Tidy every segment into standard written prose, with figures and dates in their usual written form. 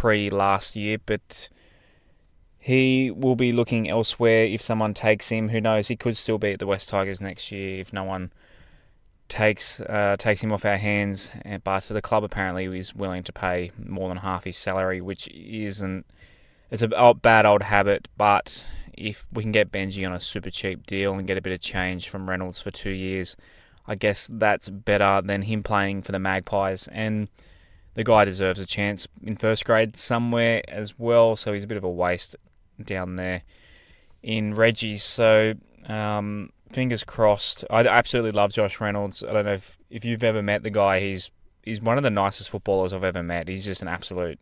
pre-last year, but he will be looking elsewhere if someone takes him. Who knows? He could still be at the West Tigers next year if no one takes him off our hands. But the club apparently is willing to pay more than half his salary, which isn't. It's a bad old habit, but if we can get Benji on a super cheap deal and get a bit of change from Reynolds for 2 years, I guess that's better than him playing for the Magpies. And the guy deserves a chance in first grade somewhere as well, so he's a bit of a waste down there in Reggie's. So fingers crossed. I absolutely love Josh Reynolds. I don't know if you've ever met the guy. He's one of the nicest footballers I've ever met. He's just an absolute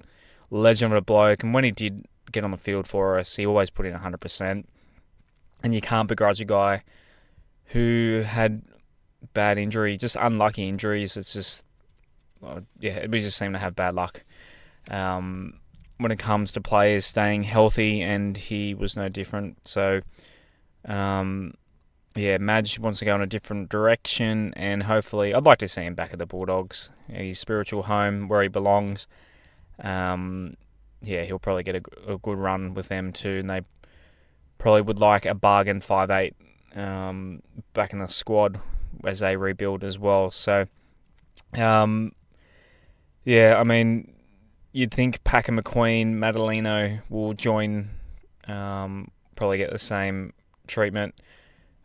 legend of a bloke. And when he did get on the field for us, he always put in 100%. And you can't begrudge a guy who had bad injury, just unlucky injuries. It's just, we just seem to have bad luck when it comes to players staying healthy, and he was no different. So, Madge wants to go in a different direction, and hopefully, I'd like to see him back at the Bulldogs, his spiritual home where he belongs. He'll probably get a good run with them too, and they probably would like a bargain 5'8" back in the squad as they rebuild as well. So, you'd think Packer McQueen, Madalino will join, probably get the same treatment.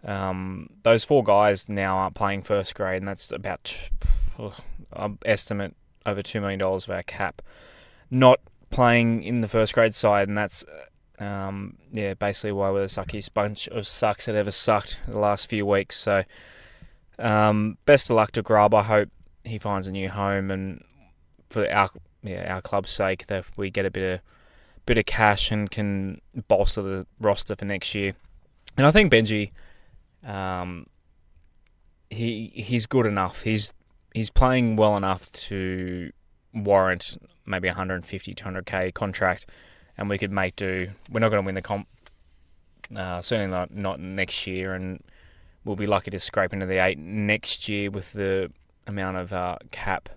Those 4 guys now aren't playing first grade, and that's about, estimate, over $2 million of our cap not playing in the first grade side, and that's basically why we're the suckiest bunch of sucks that ever sucked the last few weeks. So best of luck to Grub. I hope he finds a new home, and for our club's sake, that we get a bit of cash and can bolster the roster for next year. And I think Benji, he's good enough. He's playing well enough to warrant maybe 150, 200k contract, and we could make do. We're not going to win the comp, certainly not next year, and we'll be lucky to scrape into the 8 next year with the amount of cap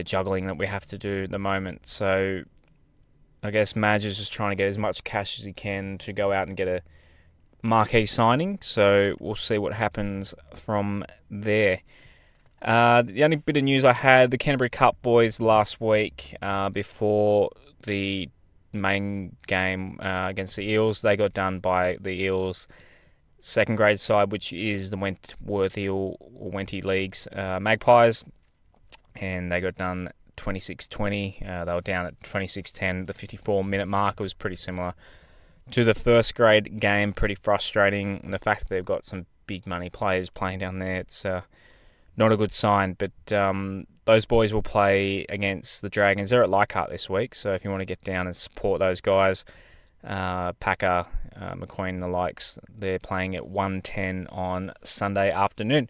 juggling that we have to do at the moment. So I guess Madge is just trying to get as much cash as he can to go out and get a marquee signing. So we'll see what happens from there. The only bit of news I had, the Canterbury Cup boys last week, before the main game against the Eels, they got done by the Eels second grade side, which is the Wentworthy or Wenty Leagues Magpies, and they got done 26-20. They were down at 26-10. The 54-minute mark was pretty similar to the first grade game. Pretty frustrating. And the fact that they've got some big money players playing down there, it's not a good sign. But those boys will play against the Dragons. They're at Leichhardt this week, so if you want to get down and support those guys, Packer, McQueen and the likes, they're playing at 1:10 on Sunday afternoon.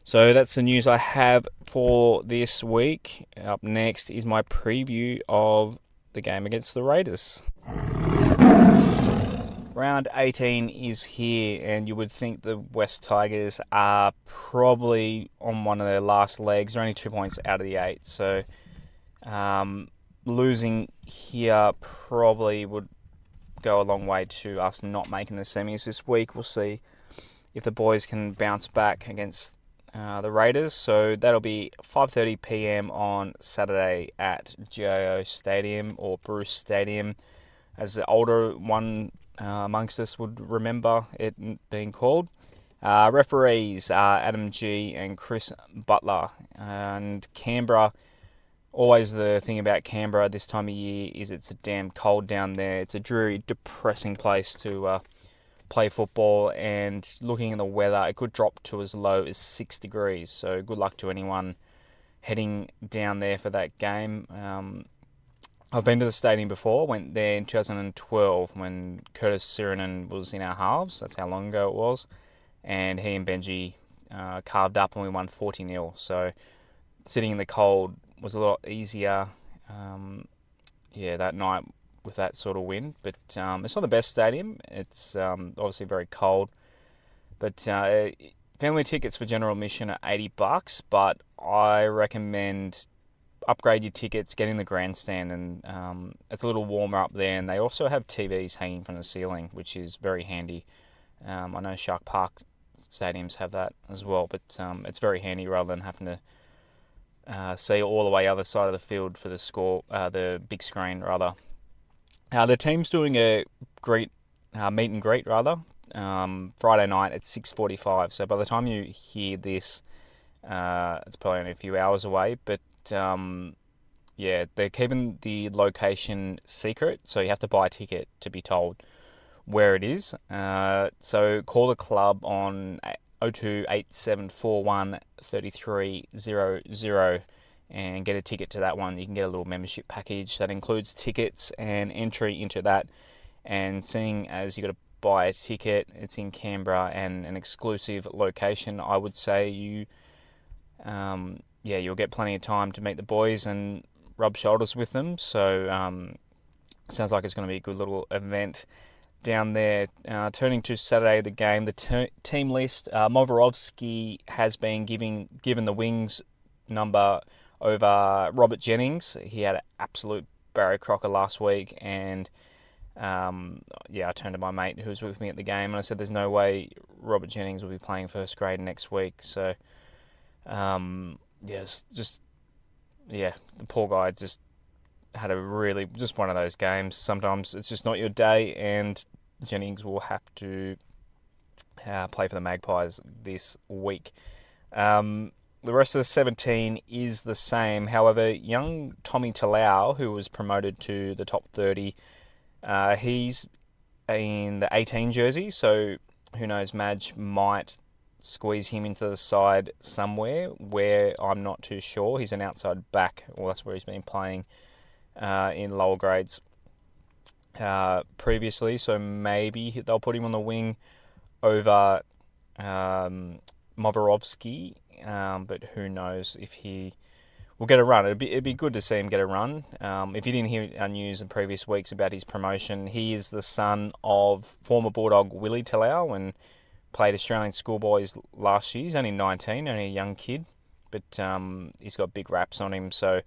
So that's the news I have for this week. Up next is my preview of the game against the Raiders. Round 18 is here, and you would think the West Tigers are probably on one of their last legs. They're only 2 points out of the 8, so losing here probably would go a long way to us not making the semis this week. We'll see if the boys can bounce back against the Raiders. So that'll be 5:30 p.m. on Saturday at GIO Stadium, or Bruce Stadium, as the older one amongst us would remember it being called. Referees are Adam G and Chris Butler. And Canberra, always the thing about Canberra this time of year is it's a damn cold down there. It's a dreary, depressing place to play football, and looking at the weather, it could drop to as low as 6 degrees. So good luck to anyone heading down there for that game. I've been to the stadium before. Went there in 2012 when Curtis Sirenen was in our halves. That's how long ago it was. And he and Benji carved up and we won 40-0. So sitting in the cold was a lot easier that night with that sort of wind. But it's not the best stadium. It's obviously very cold. But family tickets for general admission are $80, but I recommend upgrade your tickets, get in the grandstand, and it's a little warmer up there. And they also have TVs hanging from the ceiling, which is very handy. I know Shark Park stadiums have that as well, but it's very handy rather than having to see all the way other side of the field for the big screen rather. The team's doing a great meet and greet rather. Friday night at 6:45. So by the time you hear this, it's probably only a few hours away. But yeah, they're keeping the location secret, so you have to buy a ticket to be told where it is. So call the club on 028741 3300 and get a ticket to that one. You can get a little membership package that includes tickets and entry into that. And seeing as you got to buy a ticket, it's in Canberra and an exclusive location, I would say you'll get plenty of time to meet the boys and rub shoulders with them. So sounds like it's going to be a good little event down there. Turning to Saturday, the game, the team list. Movorovsky has been given the wings number over Robert Jennings. He had an absolute Barry Crocker last week, and I turned to my mate who was with me at the game, and I said, "There's no way Robert Jennings will be playing first grade next week." So, the poor guy just had just one of those games. Sometimes it's just not your day, and Jennings will have to play for the Magpies this week. The rest of the 17 is the same. However, young Tommy Talau, who was promoted to the top 30, he's in the 18 jersey, so who knows, Madge might squeeze him into the side somewhere where I'm not too sure. He's an outside back, well, that's where he's been playing in lower grades previously, so maybe they'll put him on the wing over Movorovsky, but who knows if he will get a run. It'd be good to see him get a run. If you didn't hear our news in previous weeks about his promotion, he is the son of former Bulldog Willie Talau and played Australian schoolboys last year. He's only 19, only a young kid, but he's got big raps on him, so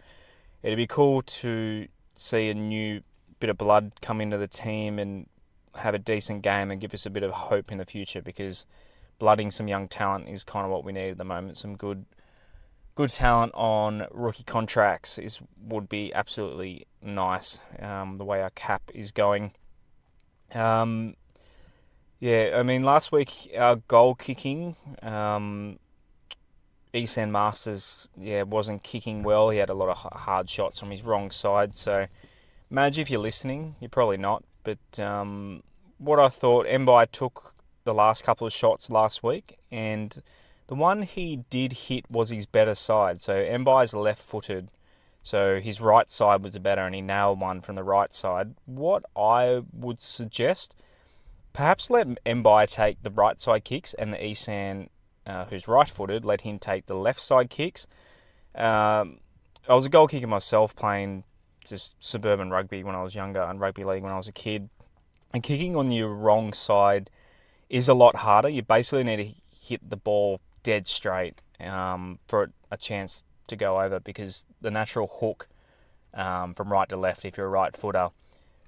it'd be cool to see a new bit of blood come into the team and have a decent game and give us a bit of hope in the future, because blooding some young talent is kind of what we need at the moment. Some good talent on rookie contracts would be absolutely nice, the way our cap is going. Last week, our goal kicking, Esan Masters, wasn't kicking well. He had a lot of hard shots from his wrong side. So, Madge, if you're listening, you're probably not. But what I thought, Mbai took the last couple of shots last week, and the one he did hit was his better side. So Mbai's left-footed, so his right side was better, and he nailed one from the right side. What I would suggest, perhaps let Mbai take the right side kicks, and the Esan, who's right-footed, let him take the left side kicks. I was a goal kicker myself, playing just suburban rugby when I was younger and rugby league when I was a kid. And kicking on your wrong side is a lot harder. You basically need to hit the ball dead straight for a chance to go over, because the natural hook from right to left, if you're a right footer,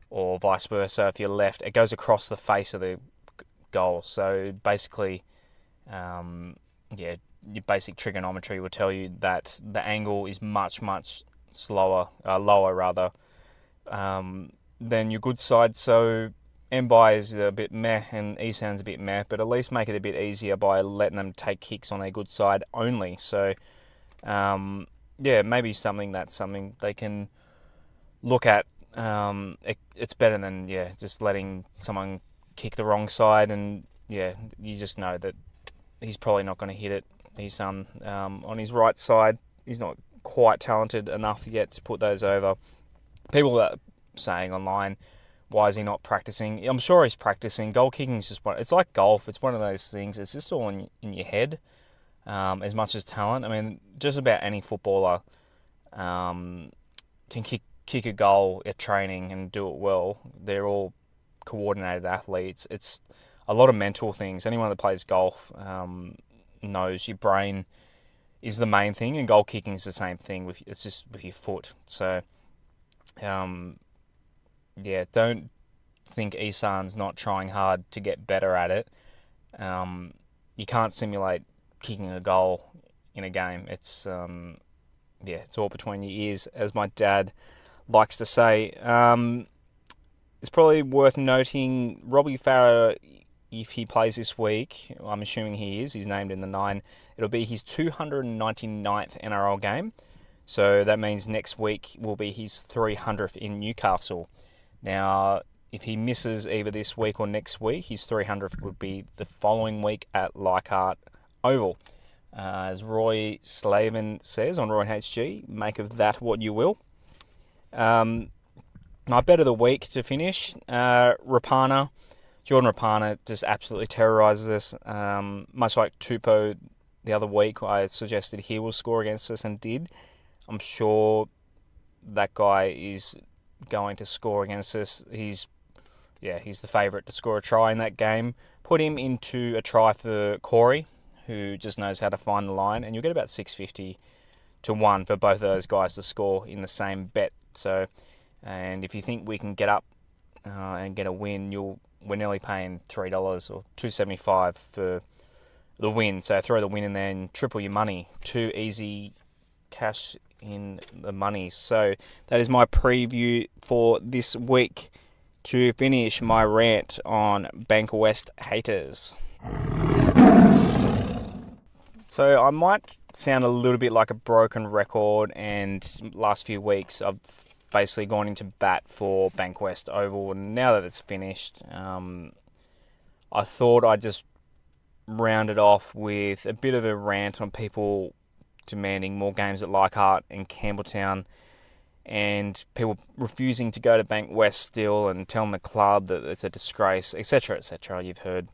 or vice versa, if you're left, it goes across the face of the goal. So basically, your basic trigonometry will tell you that the angle is much, much lower than your good side. So Mbai is a bit meh and Esan's a bit meh, but at least make it a bit easier by letting them take kicks on their good side only. So, maybe something they can look at. It's better than just letting someone kick the wrong side, and you just know that he's probably not going to hit it. His son on his right side, he's not quite talented enough yet to put those over. People are saying online, why is he not practicing? I'm sure he's practicing. Goal kicking is just it's like golf. It's one of those things. It's just all in your head, as much as talent. I mean, just about any footballer can kick a goal at training and do it well. They're all coordinated athletes. It's a lot of mental things. Anyone that plays golf knows your brain is the main thing, and goal kicking is the same thing. It's just with your foot. So, don't think Isan's not trying hard to get better at it. You can't simulate kicking a goal in a game. It's all between your ears, as my dad likes to say. It's probably worth noting Robbie Farah, if he plays this week, I'm assuming he is, he's named in the 9, it'll be his 299th NRL game. So that means next week will be his 300th in Newcastle. Now, if he misses either this week or next week, his 300th would be the following week at Leichhardt Oval. As Roy Slavin says on Roy HG, make of that what you will. My bet of the week to finish, Rapana. Jordan Rapana just absolutely terrorises us. Much like Tupou the other week, I suggested he will score against us and did. I'm sure that guy is going to score against us. He's the favourite to score a try in that game. Put him into a try for Corey, who just knows how to find the line, and you'll get about 650 to 1 for both of those guys to score in the same bet. So, and if you think we can get up and get a win, we're nearly paying $3 or $2.75 for the win. So throw the win in there and triple your money. 2 easy cash in the money. So that is my preview for this week. To finish my rant on Bankwest haters. So I might sound a little bit like a broken record, and last few weeks I've basically gone into bat for Bankwest Oval, and now that it's finished, I thought I'd just round it off with a bit of a rant on people demanding more games at Leichhardt and Campbelltown, and people refusing to go to Bankwest still, and telling the club that it's a disgrace, etc., etc. You've heard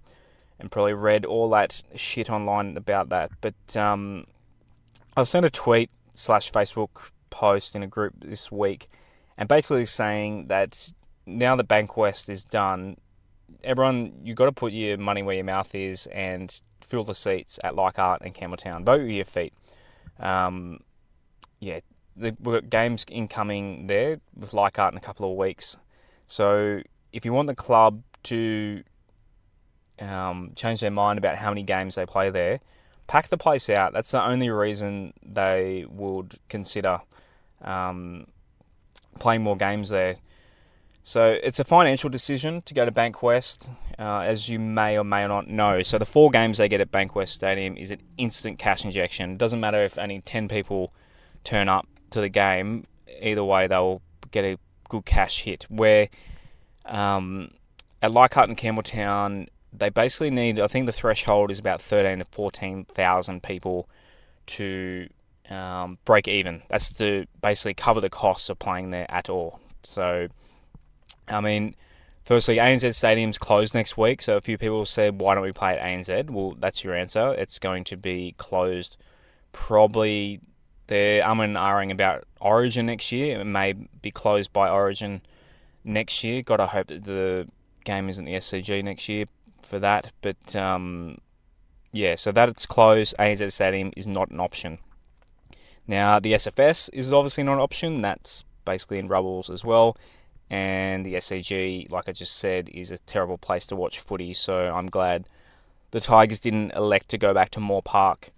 and probably read all that shit online about that. But I sent a tweet / Facebook post in a group this week, and basically saying that now that Bankwest is done, everyone, you've got to put your money where your mouth is and fill the seats at Leichhardt and Campbelltown. Vote with your feet. We've got games incoming there with Leichhardt in a couple of weeks. So if you want the club to change their mind about how many games they play there, pack the place out. That's the only reason they would consider playing more games there. So it's a financial decision to go to Bankwest, as you may or may not know. So the 4 games they get at Bankwest Stadium is an instant cash injection. It doesn't matter if only 10 people turn up to the game. Either way, they'll get a good cash hit. Where at Leichhardt and Campbelltown, they basically need, I think the threshold is about 13,000 to 14,000 people to break even. That's to basically cover the costs of playing there at all. So, I mean, firstly, ANZ Stadium's closed next week, so a few people said, why don't we play at ANZ? Well, that's your answer. It's going to be closed. Probably they're and ahhing about Origin next year. It may be closed by Origin next year. Got to hope that the game isn't the SCG next year for that. But, so that it's closed. ANZ Stadium is not an option. Now, the SFS is obviously not an option. That's basically in rubbles as well. And the SCG, like I just said, is a terrible place to watch footy. So I'm glad the Tigers didn't elect to go back to Moore Park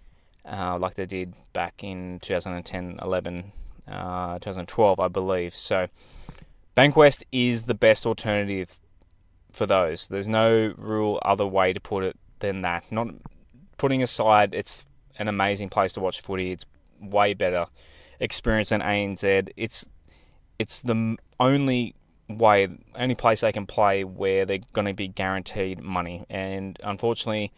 like they did back in 2010, 11, 2012, I believe. So Bankwest is the best alternative for those. There's no real other way to put it than that. Not putting aside, it's an amazing place to watch footy. It's way better experience than ANZ. It's the only place they can play where they're going to be guaranteed money. And unfortunately,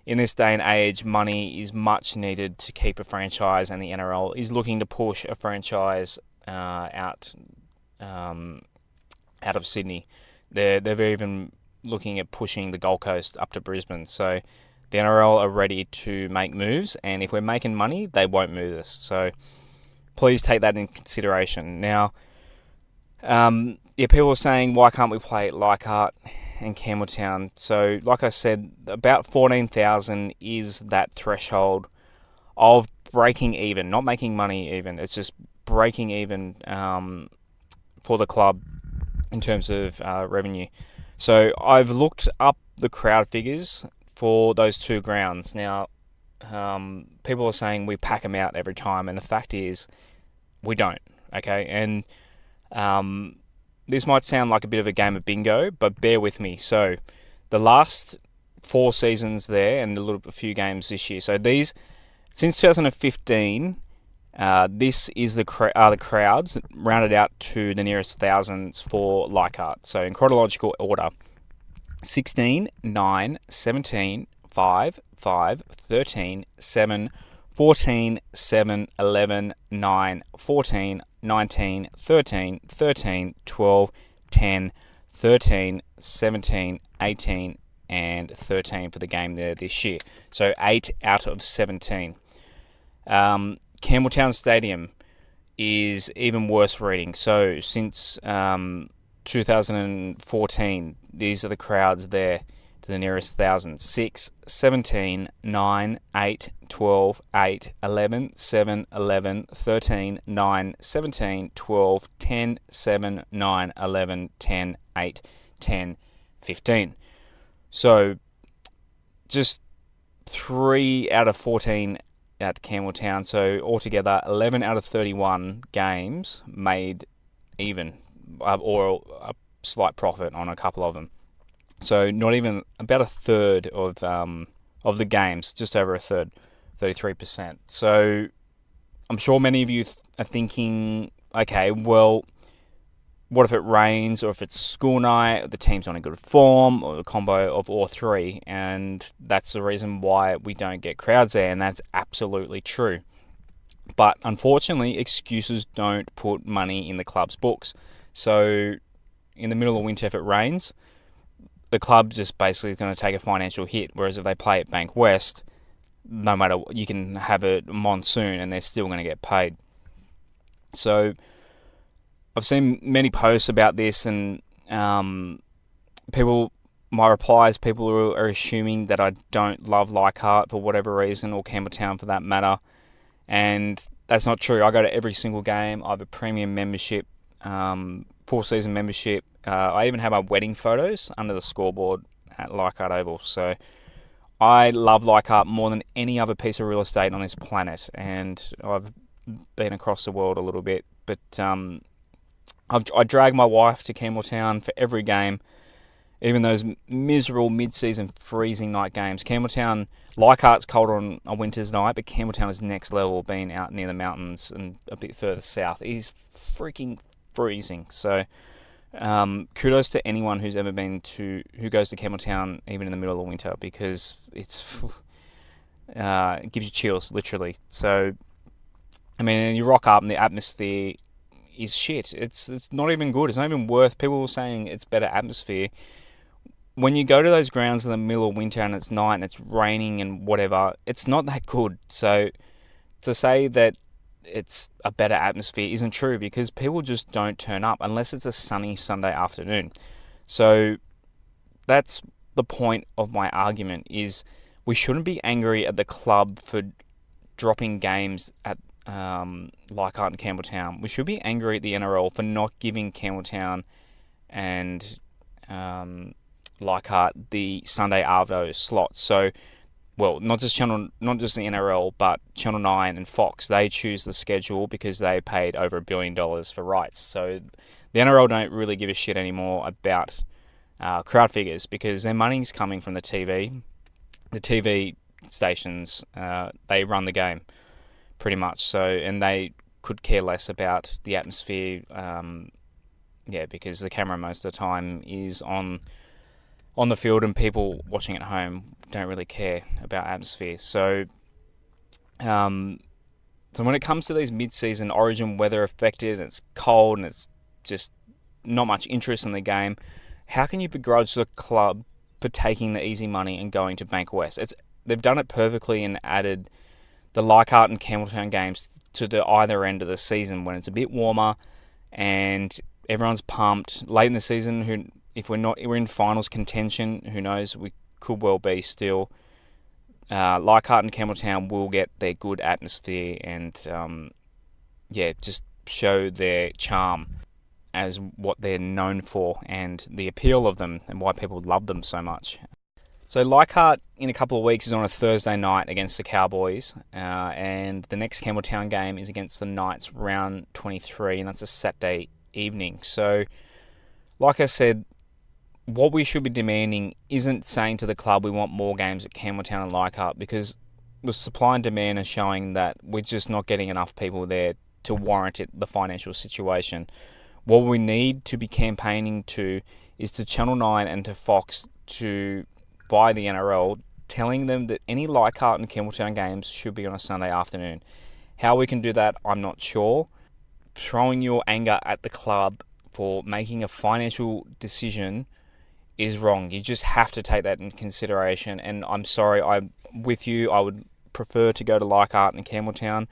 in this day and age, money is much needed to keep a franchise, and the NRL is looking to push a franchise out of Sydney. They're even looking at pushing the Gold Coast up to Brisbane. So the NRL are ready to make moves, and if we're making money, they won't move us. So please take that in consideration. Now, people are saying, why can't we play at Leichhardt and Campbelltown? So, like I said, about 14,000 is that threshold of breaking even, not making money even. It's just breaking even for the club in terms of revenue. So I've looked up the crowd figures for those two grounds. Now, people are saying we pack them out every time, and the fact is we don't. Okay, and this might sound like a bit of a game of bingo, but bear with me. So the last 4 seasons there, and a few games this year. So these since 2015. This is the crowds rounded out to the nearest thousands for Leichhardt. So in chronological order: 16, 9, 17, 5, 5, 13, 7, 14, 7, 11, 9, 14, 19, 13, 13, 12, 10, 13, 17, 18, and 13 for the game there this year. So 8 out of 17. Campbelltown Stadium is even worse reading. So since 2014, these are the crowds there to the nearest thousand: 6, 17, 9, 8, 12, 8, 11, 7, 11, 13, 9, 17, 12, 10, 7, 9, 11, 10, 8, 10, 15. So just 3 out of 14 at Campbelltown. So altogether, 11 out of 31 games made even, or a slight profit on a couple of them. So not even about a third of the games, just over a third, 33%. So I'm sure many of you are thinking, okay, well, what if it rains, or if it's school night, or the team's not in good form, or the combo of all three? And that's the reason why we don't get crowds there, and that's absolutely true. But unfortunately, excuses don't put money in the club's books. So in the middle of winter, if it rains, the club's just basically going to take a financial hit. Whereas if they play at Bankwest, no matter what, you can have a monsoon and they're still going to get paid. So I've seen many posts about this, and my replies, people are assuming that I don't love Leichhardt for whatever reason, or Campbelltown for that matter, and that's not true. I go to every single game. I have a premium membership, full season membership. I even have my wedding photos under the scoreboard at Leichhardt Oval. So I love Leichhardt more than any other piece of real estate on this planet, and I've been across the world a little bit, but I drag my wife to Campbelltown for every game, even those miserable mid-season freezing night games. Leichhardt's cold on a winter's night, but Campbelltown is next level, being out near the mountains and a bit further south. It is freaking freezing. So kudos to anyone who goes to Campbelltown even in the middle of winter, because it gives you chills, literally. So, I mean, you rock up and the atmosphere is shit. It's not even good. It's not even worth. People were saying it's better atmosphere. When you go to those grounds in the middle of winter and it's night and it's raining and whatever, it's not that good. So to say that it's a better atmosphere isn't true, because people just don't turn up unless it's a sunny Sunday afternoon. So that's the point of my argument, is we shouldn't be angry at the club for dropping games at Leichhardt and Campbelltown. We should be angry at the NRL for not giving Campbelltown and Leichhardt the Sunday Arvo slots. So, well, not just the NRL, but Channel 9 and Fox, they choose the schedule because they paid over $1 billion for rights. So the NRL don't really give a shit anymore about crowd figures, because their money's coming from the TV. The TV stations, they run the game pretty much. So, and they could care less about the atmosphere, because the camera most of the time is on the field, and people watching at home don't really care about atmosphere. So, so when it comes to these mid-season Origin weather affected, and it's cold and it's just not much interest in the game, how can you begrudge the club for taking the easy money and going to Bankwest? They've done it perfectly and added the Leichhardt and Campbelltown games to the either end of the season when it's a bit warmer and everyone's pumped. Late in the season, if we're in finals contention, who knows, we could well be still. Leichhardt and Campbelltown will get their good atmosphere and just show their charm as what they're known for and the appeal of them and why people love them so much. So Leichhardt in a couple of weeks is on a Thursday night against the Cowboys, and the next Campbelltown game is against the Knights round 23, and that's a Saturday evening. So, like I said, what we should be demanding isn't saying to the club we want more games at Campbelltown and Leichhardt, because the supply and demand are showing that we're just not getting enough people there to warrant it, the financial situation. What we need to be campaigning to is to Channel 9 and to Fox to by the NRL, telling them that any Leichhardt and Campbelltown games should be on a Sunday afternoon. How we can do that, I'm not sure. Throwing your anger at the club for making a financial decision is wrong. You just have to take that into consideration. And I'm sorry, I'm with you. I would prefer to go to Leichhardt and Campbelltown,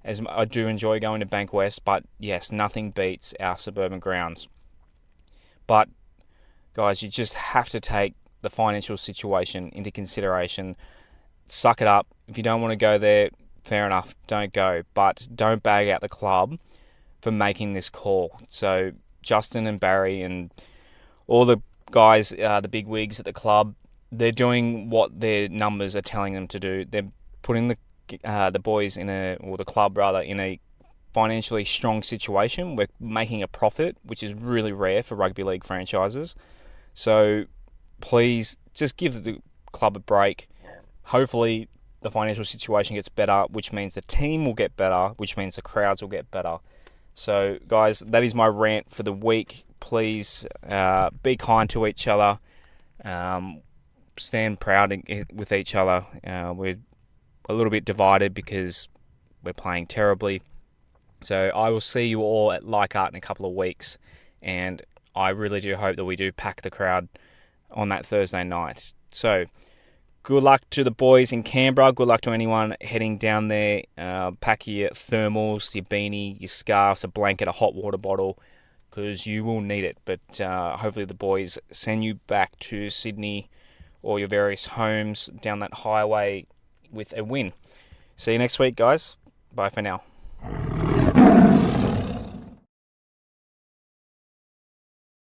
as I do enjoy going to Bankwest. But yes, nothing beats our suburban grounds. But guys, you just have to take the financial situation into consideration. Suck it up. If you don't want to go there, fair enough, don't go. But don't bag out the club for making this call. So Justin and Barry and all the guys, the big wigs at the club, they're doing what their numbers are telling them to do. They're putting the boys or the club rather, in a financially strong situation. We're making a profit, which is really rare for rugby league franchises. So please just give the club a break. Hopefully the financial situation gets better, which means the team will get better, which means the crowds will get better. So guys, that is my rant for the week. Please be kind to each other. Stand proud with each other. We're a little bit divided because we're playing terribly. So I will see you all at Leichhardt in a couple of weeks, and I really do hope that we do pack the crowd on that Thursday night. So good luck to the boys in Canberra. Good luck to anyone heading down there. Pack your thermals, your beanie, your scarves, a blanket, a hot water bottle, because you will need it. But hopefully the boys send you back to Sydney or your various homes down that highway with a win. See you next week, guys. Bye for now.